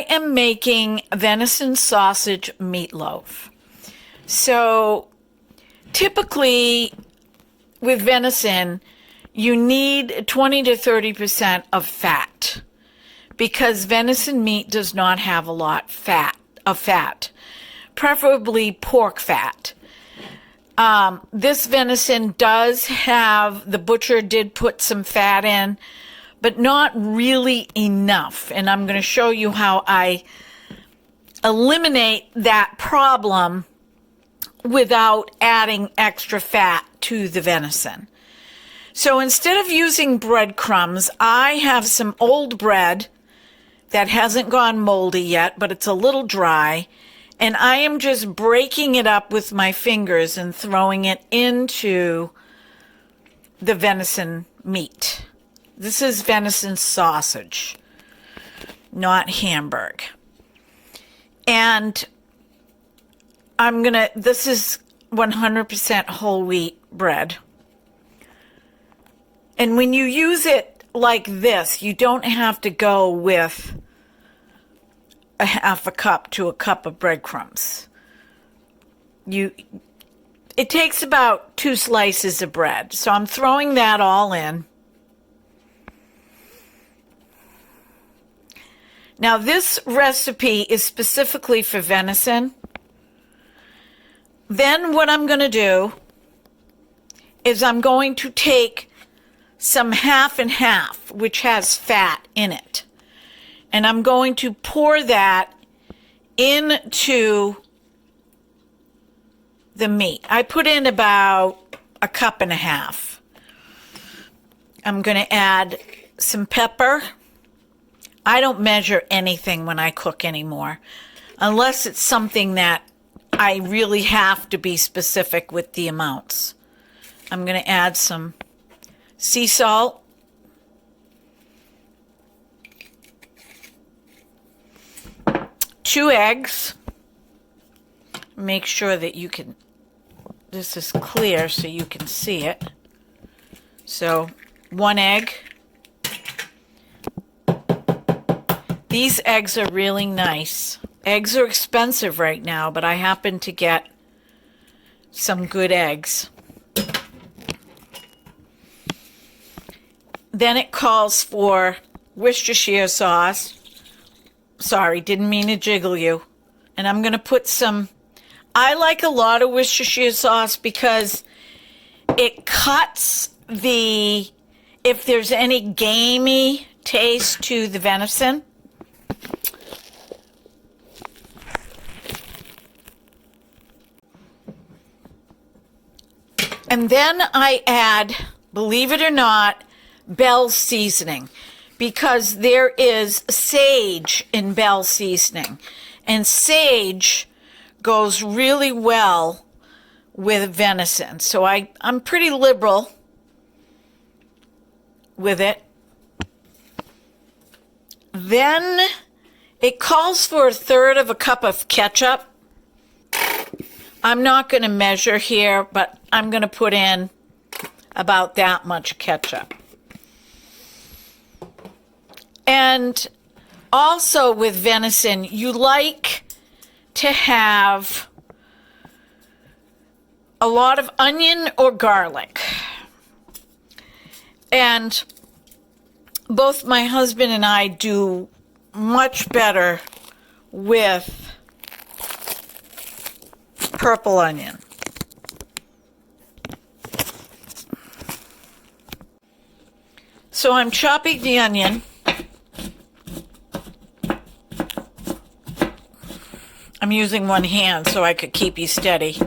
I am making venison sausage meatloaf. So typically with venison, you need 20 to 30% of fat because venison meat does not have a lot of fat, preferably pork fat. This venison does have, the butcher did put some fat in, but not really enough. And I'm going to show you how I eliminate that problem without adding extra fat to the venison. So instead of using breadcrumbs, I have some old bread that hasn't gone moldy yet, but it's a little dry. And I am just breaking it up with my fingers and throwing it into the venison meat. This is venison sausage, not Hamburg. And this is 100% whole wheat bread. And when you use it like this, you don't have to go with a half a cup to a cup of breadcrumbs. It takes about 2 slices of bread. So I'm throwing that all in. Now this recipe is specifically for venison. Then what I'm going to do is I'm going to take some half and half, which has fat in it. And I'm going to pour that into the meat. I put in about a cup and a half. I'm going to add some pepper. I don't measure anything when I cook anymore, unless it's something that I really have to be specific with the amounts. I'm going to add some sea salt. Two eggs. Make sure that this is clear so you can see it. So 1 egg. These eggs are really nice. Eggs are expensive right now, but I happen to get some good eggs. Then it calls for Worcestershire sauce. Sorry, didn't mean to jiggle you. And I'm going to put some, I like a lot of Worcestershire sauce because it cuts if there's any gamey taste to the venison. And then I add, believe it or not, Bell's seasoning, because there is sage in Bell's seasoning. And sage goes really well with venison. So I'm pretty liberal with it. Then it calls for 1/3 cup of ketchup. I'm not going to measure here, but I'm going to put in about that much ketchup. And also with venison, you like to have a lot of onion or garlic. And both my husband and I do much better with purple onion. So I'm chopping the onion. I'm using one hand so I could keep you steady.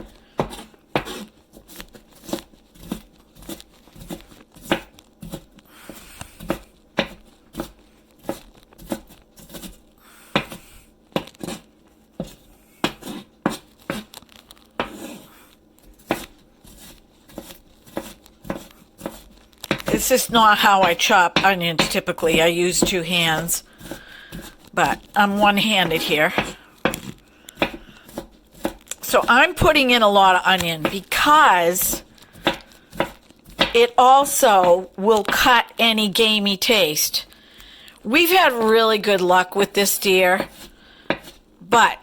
This is not how I chop onions typically. I use 2 hands, but I'm one-handed here. So I'm putting in a lot of onion because it also will cut any gamey taste. We've had really good luck with this deer. But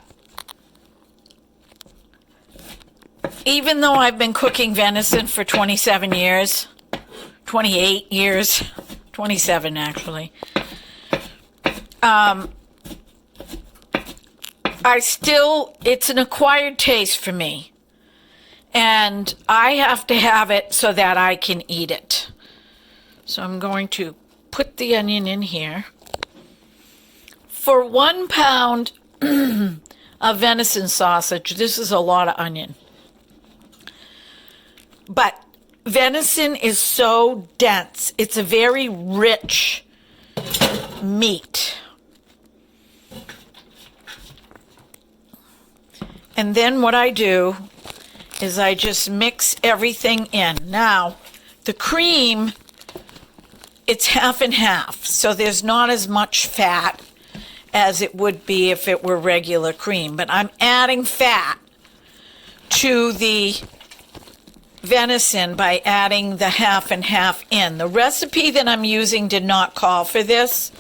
even though I've been cooking venison for 27 years, 28 years, 27 actually, it's an acquired taste for me. And I have to have it so that I can eat it. So I'm going to put the onion in here. For 1 pound of venison sausage, this is a lot of onion. But venison is so dense. It's a very rich meat. And then what I do is I just mix everything in. Now, the cream, it's half and half, so there's not as much fat as it would be if it were regular cream. But I'm adding fat to the venison by adding the half and half in. The recipe that I'm using did not call for this.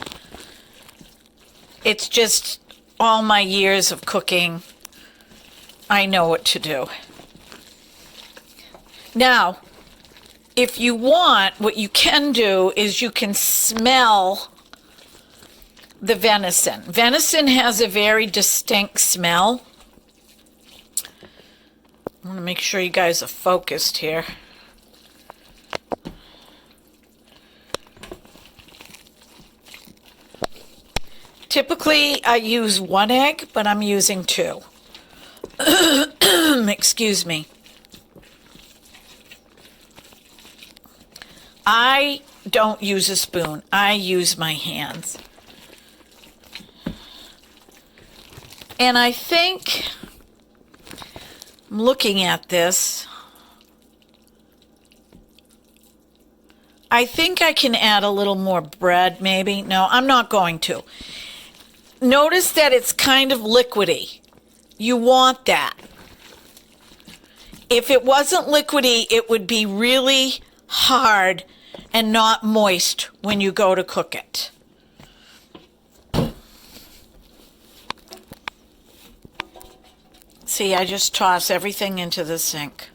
It's just all my years of cooking. I know what to do. Now, if you want, what you can do is you can smell the venison. Venison has a very distinct smell. I want to make sure you guys are focused here. Typically, I use 1 egg, but I'm using 2. Excuse me. I don't use a spoon. I use my hands. And I think, I'm looking at this, I think I can add a little more bread maybe. No, I'm not going to. Notice that it's kind of liquidy. You want that. If it wasn't liquidy, it would be really hard and not moist when you go to cook it. See, I just toss everything into the sink.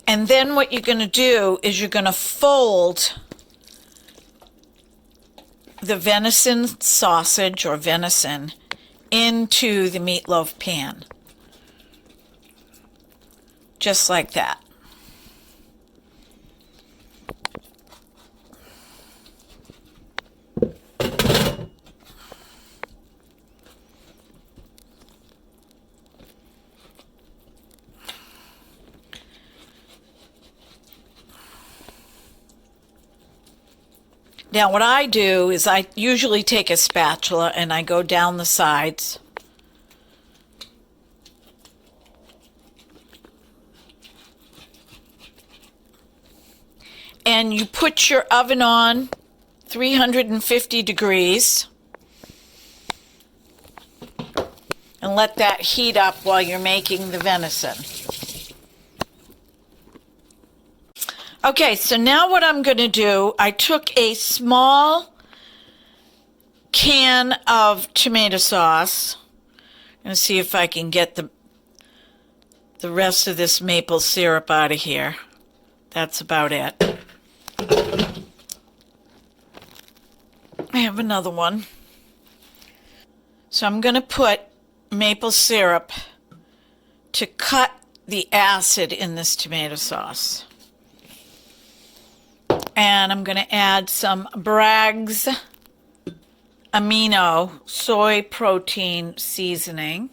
And then what you're going to do is you're going to fold the venison sausage or venison into the meatloaf pan. Just like that. Now what I do is I usually take a spatula and I go down the sides. And you put your oven on 350 degrees and let that heat up while you're making the venison. Okay, so now what I'm going to do, I took a small can of tomato sauce. I'm going to see if I can get the rest of this maple syrup out of here. That's about it. I have another one. So I'm going to put maple syrup to cut the acid in this tomato sauce. And I'm going to add some Bragg's amino soy protein seasoning.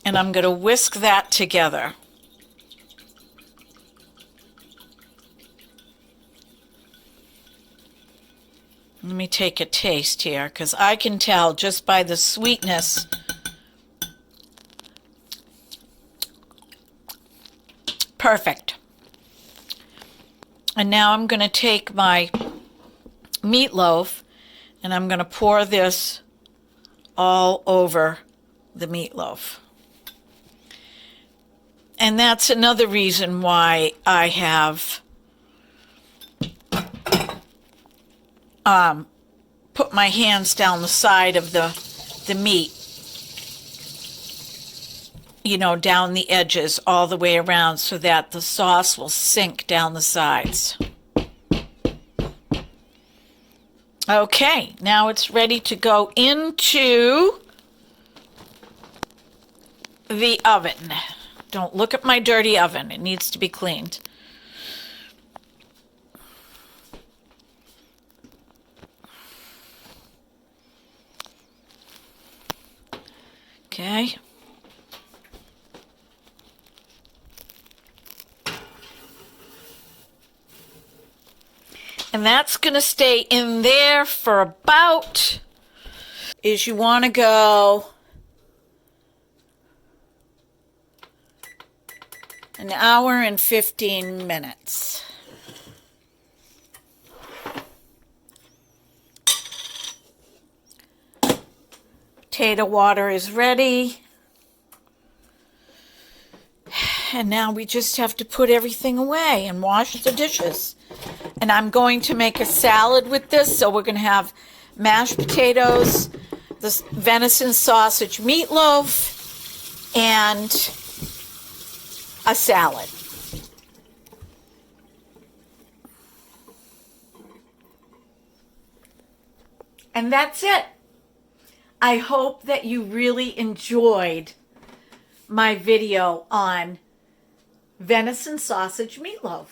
And I'm going to whisk that together. Let me take a taste here, because I can tell just by the sweetness. Perfect. And now I'm going to take my meatloaf and I'm going to pour this all over the meatloaf. And that's another reason why I have put my hands down the side of the meat, you know, down the edges all the way around so that the sauce will sink down the sides. Okay, now it's ready to go into the oven. Don't look at my dirty oven. It needs to be cleaned. Okay. And that's going to stay in there for about, is you want to go an hour and 15 minutes. Potato water is ready. And now we just have to put everything away and wash the dishes. And I'm going to make a salad with this. So we're going to have mashed potatoes, the venison sausage meatloaf, and a salad. And that's it. I hope that you really enjoyed my video on venison sausage meatloaf.